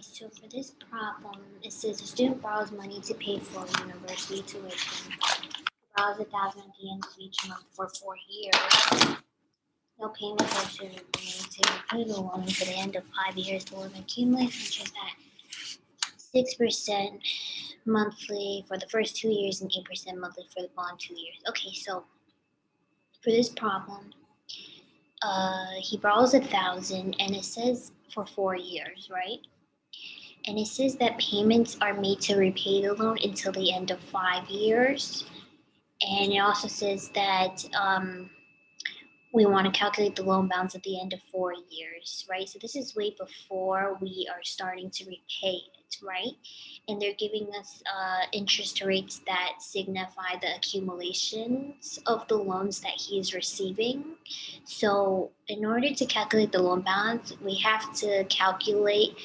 So for this problem, it says a student borrows money to pay for university tuition. Borrows 1,000 at the end of each month for 4 years. No payments are to remain to repay the loan until the end of 5 years. The loan accumulates interest at 6% monthly for the first 2 years and 8% monthly for the following 2 years. Okay, so for this problem, he borrows 1,000 and it says for 4 years, right? And it says that payments are made to repay the loan until the end of 5 years. And it also says that we want to calculate the loan balance at the end of 4 years, right? So this is way before we are starting to repay it, right? And they're giving us interest rates that signify the accumulations of the loans that he is receiving. So in order to calculate the loan balance, we have to calculate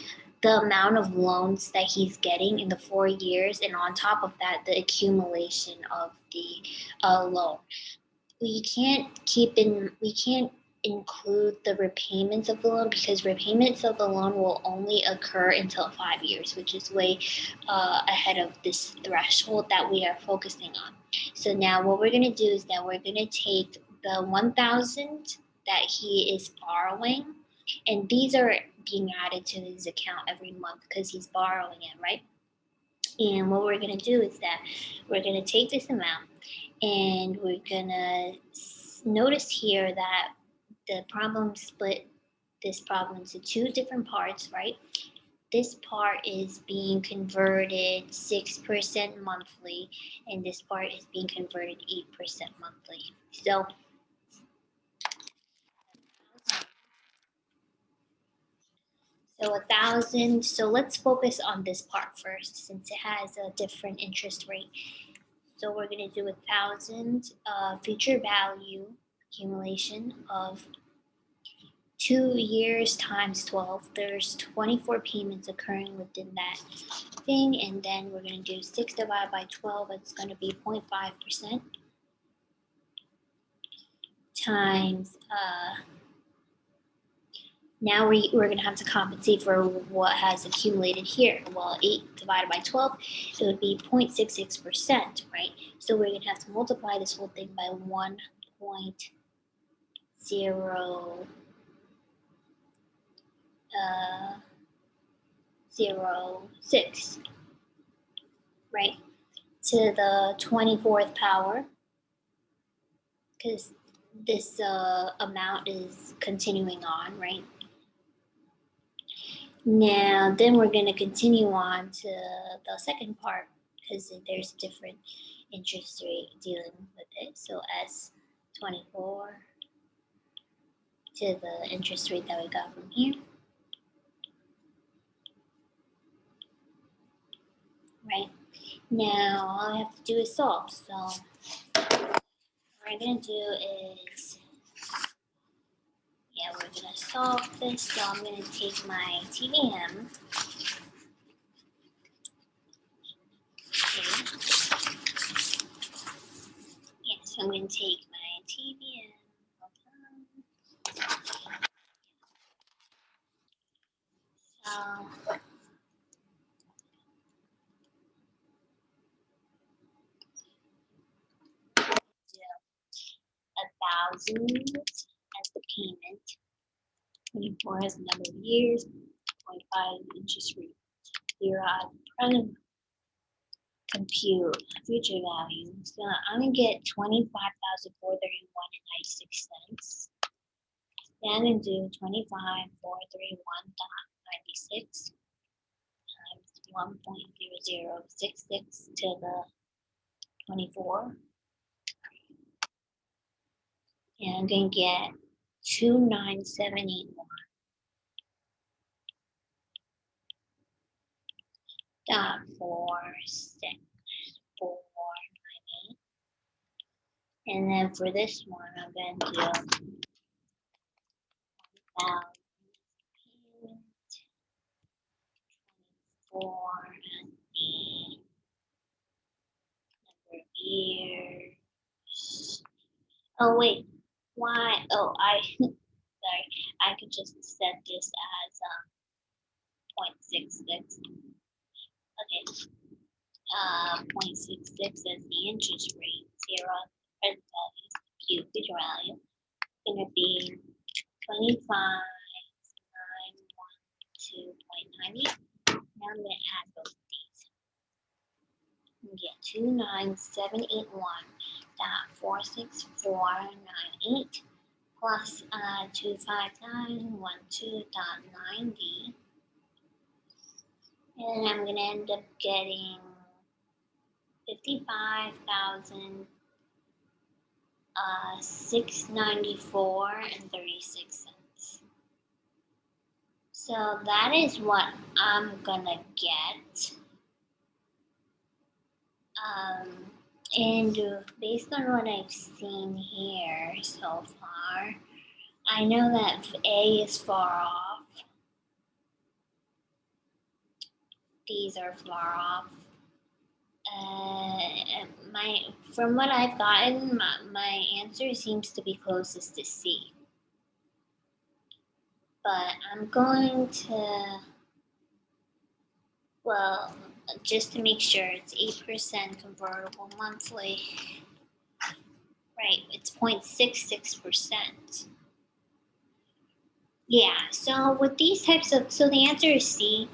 the amount of loans that he's getting in the 4 years, and on top of that, the accumulation of the loan. We can't include the repayments of the loan because repayments of the loan will only occur until 5 years, which is way ahead of this threshold that we are focusing on. So now what we're going to do is that we're going to take the 1,000 that he is borrowing, and these are being added to his account every month because he's borrowing it, right? And what we're going to do is that we're going to take this amount and we're going to notice here that the problem split this problem into two different parts, right? This part is being converted 6% monthly, and this part is being converted 8% monthly. So 1,000, so let's focus on this part first since it has a different interest rate. So we're going to do 1,000 future value accumulation of 2 years times 12. There's 24 payments occurring within that thing, and then we're going to do 6 divided by 12. It's going to be 0.5% times now we're going to have to compensate for what has accumulated here. Well, 8 divided by 12, it would be 0.66%, right? So we're going to have to multiply this whole thing by 1.06, right? To the 24th power, because this amount is continuing on, right? Now, then we're going to continue on to the second part because there's different interest rate dealing with it. So S24 to the interest rate that we got from here. Right? Now, all I have to do is solve. So what I'm going to do is, we're going to solve this. So I'm going to take my TVM. So I'm going to take my TVM. So 1,000 as the payment, 24 as the number of years, 0.5 interest rate, 0 at the present. Compute future value. So I'm gonna get 25,431.96. Then I'm gonna do 25,431.96 times 1.0066 to the 24. And I'm going to get 29781.46,498. And then for this one, I'm going to do 1,000 and the number of years. Oh wait, why? Oh, sorry. I could just set this as 0.66. Okay, 0.66 is the interest rate. 0 present value, Q future value, going to be 25,912.90. Now I'm going to add both of these. You get 29781.46498 plus 25912.90. And I'm going to end up getting 55,694.36. So that is what I'm gonna get. And based on what I've seen here so far, I know that A is far off. These are far off. From what I've gotten, my answer seems to be closest to C. But I'm going to, well, just to make sure, it's 8% convertible monthly. Right, it's 0.66%. Yeah, so with these types of, so the answer is C.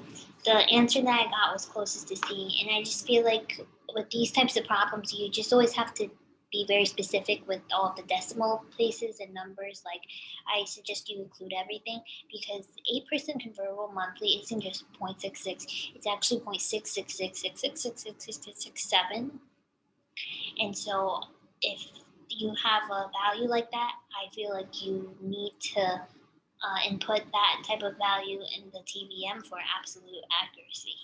The answer that I got was closest to C, and I just feel like with these types of problems, you just always have to be very specific with all of the decimal places and numbers. Like, I suggest you include everything because 8% convertible monthly isn't just 0.66, it's actually 0.666666667. And so if you have a value like that, I feel like you need to input that type of value in the TVM for absolute accuracy.